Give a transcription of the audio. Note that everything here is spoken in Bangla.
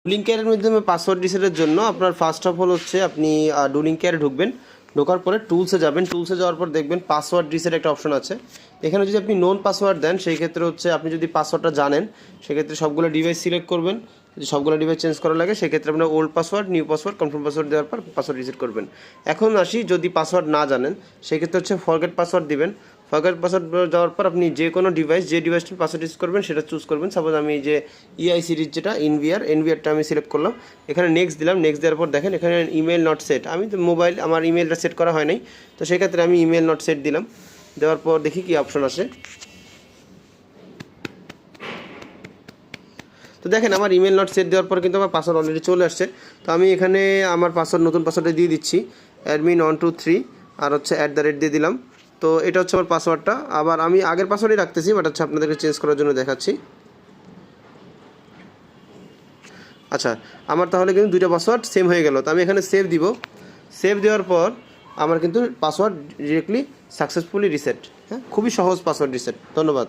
ডুলিং কেয়ারের মাধ্যমে পাসওয়ার্ড রিসেটের জন্য আপনার ফার্স্ট অফ অল হচ্ছে আপনি ডুলিং কেয়ারে ঢুকবেন। ঢোকার পরে টুলসে যাবেন। টুলসে যাওয়ার পর দেখবেন পাসওয়ার্ড রিসেট একটা অপশন আছে। এখানে যদি আপনি নোন পাসওয়ার্ড দেন সেই ক্ষেত্রে হচ্ছে আপনি যদি পাসওয়ার্ডটা জানেন সেক্ষেত্রে সবগুলো ডিভাইস সিলেক্ট করবেন। যদি সবগুলো ডিভাইস চেঞ্জ করা লাগে সেক্ষেত্রে আপনার old password, new password, confirm password দেওয়ার পর পাসওয়ার্ড রিসেট করবেন। এখন আসি যদি পাসওয়ার্ড না জানেন সেক্ষেত্রে হচ্ছে ফরগেট পাসওয়ার্ড দিবেন। ফরগেট পাসওয়ার্ড যাওয়ার পর আপনি যে কোনো ডিভাইস যে ডিভাইসটির পাসওয়ার্ড ইউজ করবেন সেটা চুজ করবেন। সাপোজ আমি যে ইআই সিরিজ যেটা এনভিআরটা আমি সিলেক্ট করলাম। এখানে নেক্সট দিলাম। নেক্সট দেওয়ার পর দেখেন এখানে ইমেল নট সেট। আমি তো মোবাইল আমার ইমেলটা সেট করা হয় নাই, তো সেক্ষেত্রে আমি ইমেল নট সেট দিলাম। দেওয়ার পর দেখি কি অপশন আসে। তো দেখেন আমার ইমেল নট সেট দেওয়ার পর কিন্তু আমার পাসওয়ার্ড অলরেডি চলে আসছে। তো আমি এখানে আমার পাসওয়ার্ড নতুন পাসওয়ার্ডটা দিয়ে দিচ্ছি, admin123 আর হচ্ছে @ দিয়ে দিলাম। তো এটা হচ্ছে আমার পাসওয়ার্ডটা। আবার আমি আগের পাসওয়ার্ডই রাখতেছি, বাট হচ্ছে আপনাদেরকে চেঞ্জ করার জন্য দেখাচ্ছি। আচ্ছা, আমার তাহলে কিন্তু দুইটা পাসওয়ার্ড সেম হয়ে গেল। তো আমি এখানে সেভ দিব। সেভ দেওয়ার পর আমার কিন্তু পাসওয়ার্ড ডিরেক্টলি সাকসেসফুলি রিসেট। হ্যাঁ, খুবই সহজ পাসওয়ার্ড রিসেট। ধন্যবাদ।